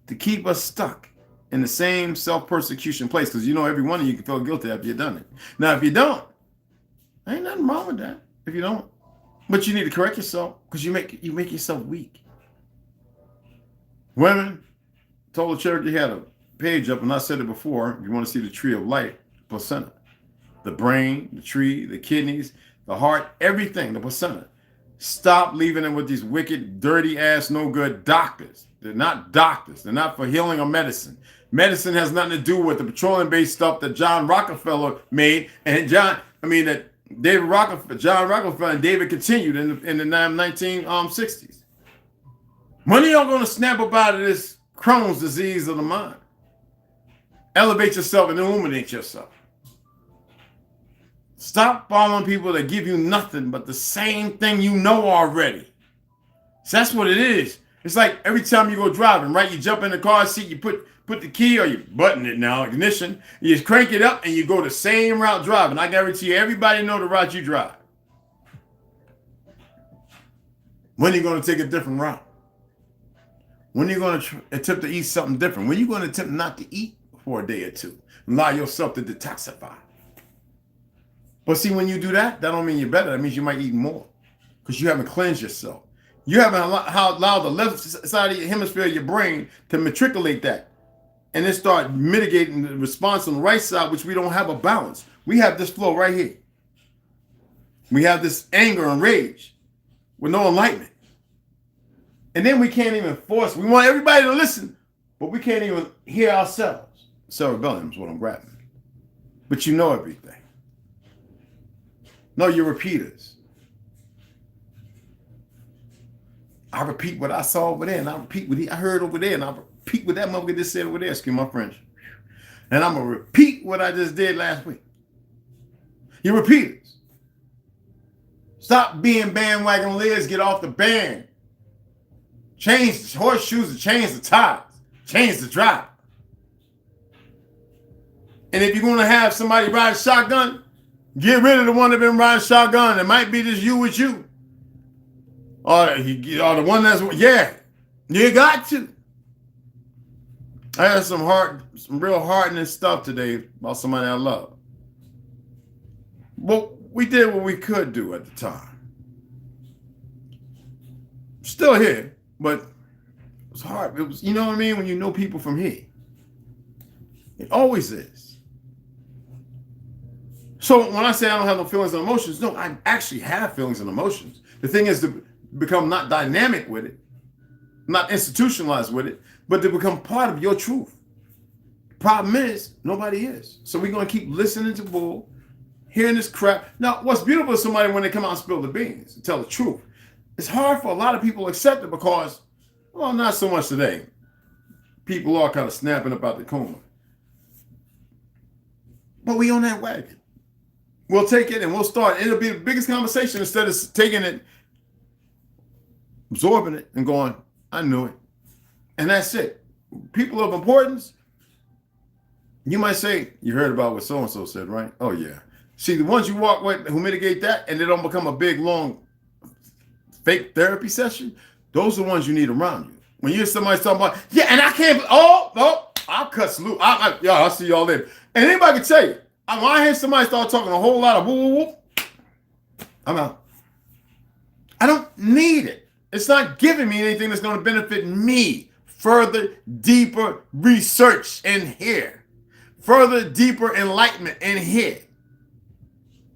to keep us stuck in the same self-persecution place, because you know every one of you can feel guilty after you've done it. Now, if you don't, ain't nothing wrong with that. If you don't, but you need to correct yourself because you make yourself weak. Women, told the Cherokee had a page up, and I said it before. If you want to see the tree of life, placenta, the brain, the tree, the kidneys, the heart, everything, the placenta. Stop leaving them with these wicked, dirty ass, no good doctors. They're not doctors. They're not for healing or medicine. Medicine has nothing to do with the petroleum-based stuff that John Rockefeller made, and John Rockefeller and David continued in the 1960s. When are y'all going to snap up out of this Crohn's disease of the mind? Elevate yourself and illuminate yourself. Stop following people that give you nothing but the same thing you know already. So that's what it is. It's like every time you go driving, right? You jump in the car seat, you put the key, or you button it now, ignition, you just crank it up and you go the same route driving. I guarantee you, everybody know the route you drive. When are you going to take a different route? When are you going to attempt to eat something different? When are you going to attempt not to eat for a day or two? Allow yourself to detoxify. But see, when you do that, that don't mean you're better. That means you might eat more because you haven't cleansed yourself. You haven't allowed the left side of your hemisphere of your brain to matriculate that and then start mitigating the response on the right side, which we don't have a balance. We have this flow right here. We have this anger and rage with no enlightenment. And then we can't even force. We want everybody to listen, but we can't even hear ourselves. Cerebellum is what I'm grabbing. But you know everything. No, you're repeaters. I repeat what I saw over there, and I repeat what I heard over there, and I repeat what that motherfucker just said over there. Excuse my French. And I'm going to repeat what I just did last week. You're repeaters. Stop being bandwagon lids. Get off the band. Change the horseshoes and change the tires. Change the drive. And if you're going to have somebody ride shotgun, get rid of the one that been riding shotgun. It might be just you with you. Or the one that's, yeah, you got to. I had some real hardening stuff today about somebody I love. Well, we did what we could do at the time. Still here, but it was hard. It was, you know what I mean? When you know people from here. It always is. So when I say I don't have no feelings and emotions, no, I actually have feelings and emotions. The thing is to become not dynamic with it, not institutionalized with it, but to become part of your truth. Problem is, nobody is. So we're going to keep listening to bull, hearing this crap. Now, what's beautiful is somebody when they come out and spill the beans and tell the truth. It's hard for a lot of people to accept it because, well, not so much today. People are kind of snapping about the coma. But we on that wagon. We'll take it and we'll start. It'll be the biggest conversation instead of taking it, absorbing it, and going, I knew it. And that's it. People of importance, you might say, you heard about what so-and-so said, right? Oh, yeah. See, the ones you walk with who mitigate that and they don't become a big, long, fake therapy session, those are the ones you need around you. When you hear somebody talking about, yeah, and I can't, I'll cut salute. I'll see y'all later. And anybody can tell you, when I hear somebody start talking a whole lot of woo woo woo, I'm out. I don't need it. It's not giving me anything that's going to benefit me. Further, deeper research in here. Further, deeper enlightenment in here.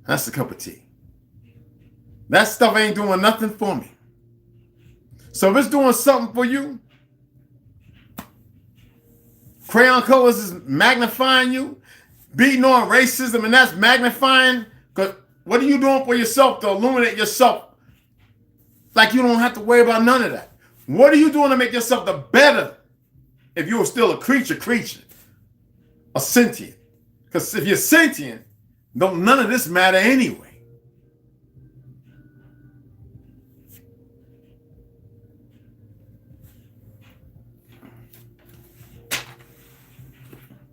That's a cup of tea. That stuff ain't doing nothing for me. So if it's doing something for you, crayon colors is magnifying you, beating on racism, and that's magnifying, because what are you doing for yourself to illuminate yourself? Like you don't have to worry about none of that. What are you doing to make yourself the better if you were still a creature, a sentient? Because if you're sentient, none of this matter anyway.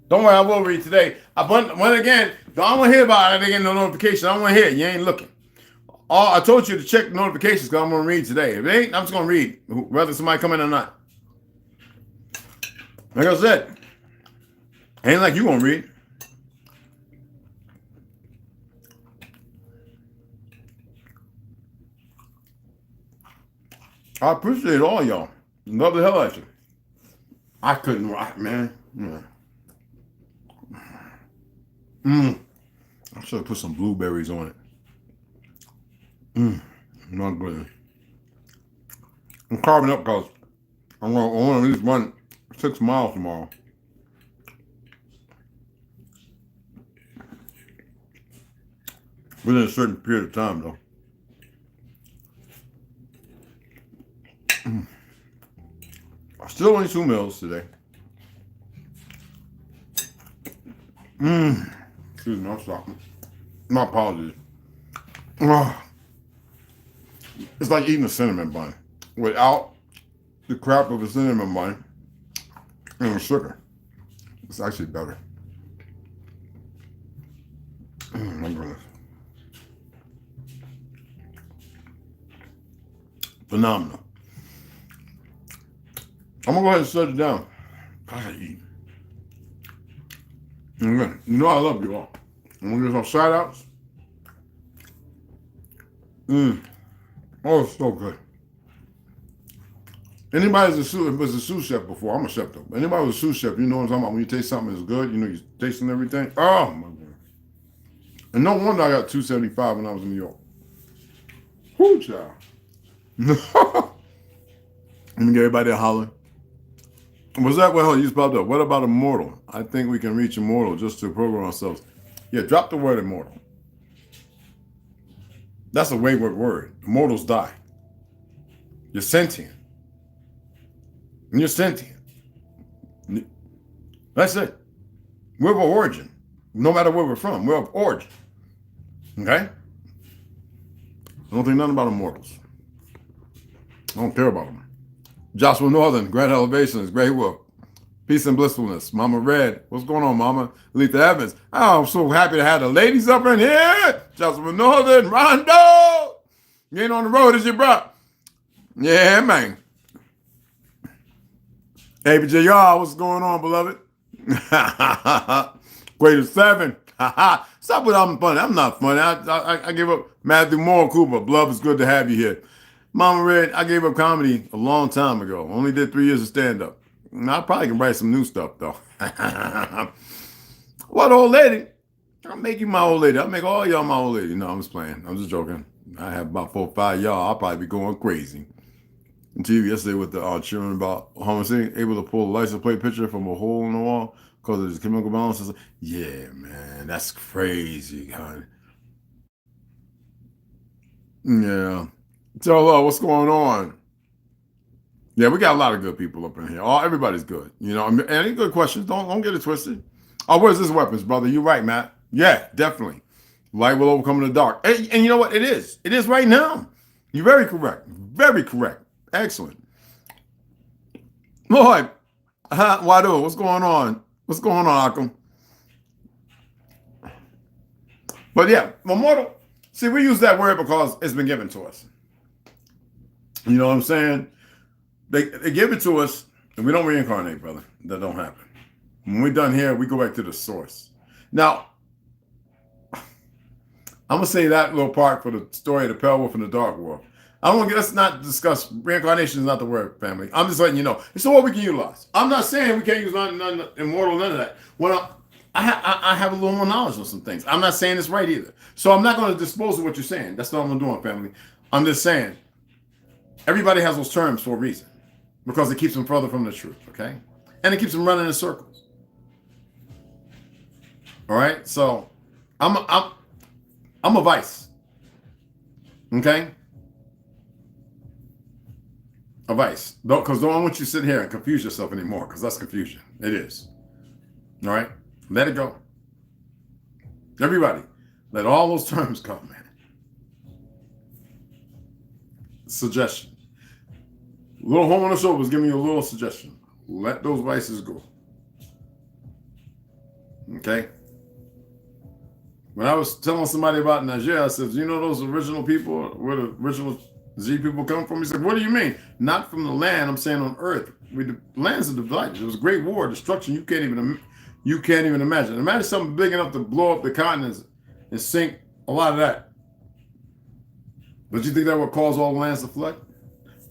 Don't worry, I will read today. When again, I don't want to hear about it. I didn't get no notification. I don't want to hear it. You ain't looking. I told you to check notifications because I'm going to read today. If it ain't, I'm just going to read, whether somebody come in or not. Like I said, ain't like you going to read. I appreciate all y'all. Love the hell out of you. I couldn't rock, man. I should have put some blueberries on it. Not good. I'm carving up because I want to at least run 6 miles tomorrow. Within a certain period of time, though. I still only 2 meals today. Excuse me, I'm sorry. My apologies. It's like eating a cinnamon bun without the crap of a cinnamon bun and the sugar. It's actually better. My goodness. Phenomenal. I'm gonna go ahead and shut it down. I gotta eat. Okay. You know I love you all. I'm gonna give some shout outs. Oh, it's so good. Anybody was a sous chef before? I'm a chef though. Anybody was a sous chef, you know what I'm talking about? When you taste something that's good, you know you're tasting everything. Oh my God. And no wonder I got 275 when I was in New York. Whoo, child. Let me get everybody a holler. Was that what you spelled up? What about immortal? I think we can reach immortal just to program ourselves. Yeah, drop the word immortal. That's a wayward word. Immortals die. You're sentient. And you're sentient. That's it. We're of origin. No matter where we're from, we're of origin. Okay? I don't think nothing about immortals. I don't care about them. Joshua Northern, Grand Elevations, Great Wolf. Peace and blissfulness. Mama Red, what's going on, Mama? Letha Evans. Oh, I'm so happy to have the ladies up in here. Joshua Northern, Rondo. You ain't on the road, is you, bro? Yeah, man. ABJR, what's going on, beloved? Greatest 7. Stop with I'm funny. I'm not funny. I give up. Matthew Moore Cooper. Love, it's good to have you here. Mama Red, I gave up comedy a long time ago. Only did 3 years of stand-up. I probably can write some new stuff, though. What old lady? I'll make you my old lady. I'll make all y'all my old lady. No, I'm just playing. I'm just joking. I have about 4 or 5 y'all. I'll probably be going crazy. On TV yesterday with the cheering about homicide, able to pull a license plate picture from a hole in the wall because of his chemical balances. Yeah, man, that's crazy, God. Yeah. So, what's going on? Yeah, we got a lot of good people up in here. Everybody's good. You know, any good questions? Don't get it twisted. Oh, where's this weapons, brother? You're right, Matt. Yeah, definitely. Light will overcome the dark. And you know what? It is. It is right now. You're very correct. Very correct. Excellent. Lloyd, Wado, what's going on? What's going on, Akam? But yeah, immortal. See, we use that word because it's been given to us. You know what I'm saying? They give it to us, and we don't reincarnate, brother. That don't happen. When we're done here, we go back to the source. Now, I'm gonna say that little part for the story of the Pale Wolf and the Dark Wolf. Let's not discuss reincarnation. Is not the word, family. I'm just letting you know it's all we can utilize. I'm not saying we can't use none immortal, none of that. I have a little more knowledge on some things. I'm not saying it's right either. So I'm not going to dispose of what you're saying. That's not what I'm doing, family. I'm just saying everybody has those terms for a reason, because it keeps them further from the truth, okay? And it keeps them running in circles. All right? So I'm a vice. Okay? A vice. Because don't want you to sit here and confuse yourself anymore, because that's confusion. It is. All right? Let it go. Everybody, let all those terms go, man. Suggestion. Little home on the shoulder was giving you a little suggestion. Let those vices go. Okay? When I was telling somebody about Nigeria, I said, you know those original people, where the original Z people come from? He said, what do you mean? Not from the land, I'm saying on earth. The lands are divided. There was a great war, destruction you can't even imagine. Imagine something big enough to blow up the continents and sink a lot of that. But you think that would cause all the lands to flood?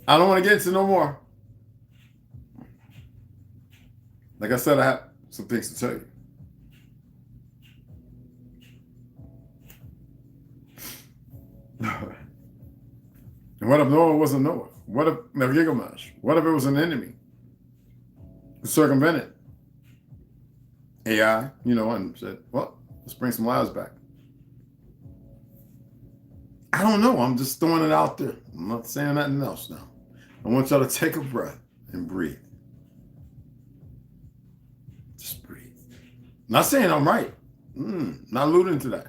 I don't want to get into no more. Like I said, I have some things to tell you. And what if Noah wasn't Noah? What if Gilgamesh? What if it was an enemy who circumvented AI, and said, well, let's bring some lives back. I don't know. I'm just throwing it out there. I'm not saying nothing else now. I want y'all to take a breath and breathe. Just breathe. Not saying I'm right. Not alluding to that.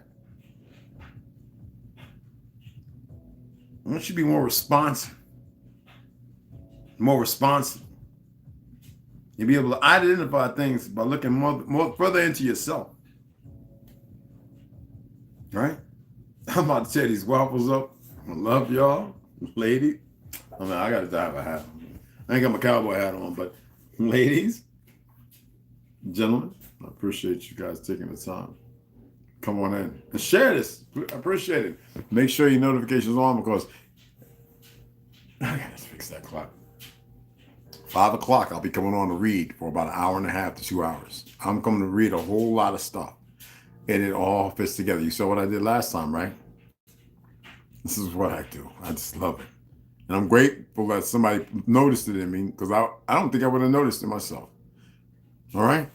I want you to be more responsive. More responsible. You'll be able to identify things by looking more further into yourself. Right? I'm about to tear these waffles up. I love y'all, ladies. I mean, I got to have a hat on. I ain't got my cowboy hat on, but ladies, gentlemen, I appreciate you guys taking the time. Come on in and share this. I appreciate it. Make sure your notifications are on, because I got to fix that clock. 5 o'clock, I'll be coming on to read for about an hour and a half to 2 hours. I'm coming to read a whole lot of stuff, and it all fits together. You saw what I did last time, right? This is what I do. I just love it. And I'm grateful that somebody noticed it in me, because I don't think I would have noticed it myself. All right?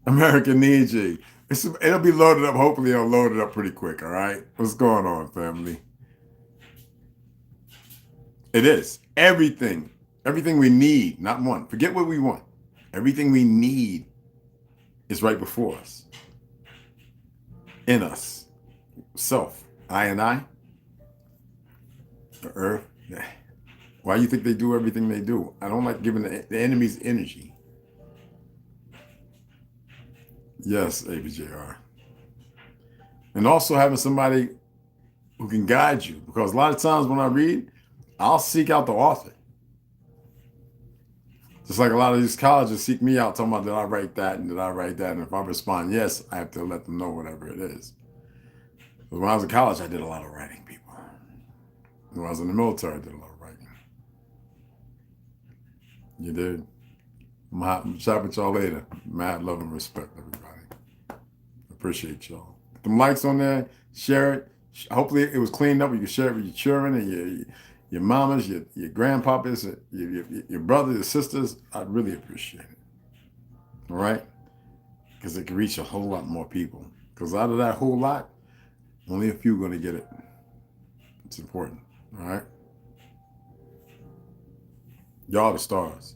America needs you. It'll be loaded up. Hopefully, it'll load it up pretty quick, all right? What's going on, family? It is. Everything we need, not one. Forget what we want. Everything we need is right before us. In us. Self. I and I. The earth. Why do you think they do everything they do? I don't like giving the enemy's energy. Yes, ABJR. And also having somebody who can guide you. Because a lot of times when I read, I'll seek out the author. Just like a lot of these colleges seek me out, talking about, did I write that and did I write that? And if I respond yes, I have to let them know whatever it is. But when I was in college, I did a lot of writing, people. When I was in the military, I did a lot of writing. You did. I'm chat with y'all later. Mad love and respect, everybody. Appreciate y'all. Put them likes on there. Share it. Hopefully it was cleaned up. You can share it with your children and your mamas, your grandpapas, your brothers, your sisters. I'd really appreciate it. All right? Because it can reach a whole lot more people. Because out of that whole lot, only a few are going to get it. It's important. All right? Y'all the stars.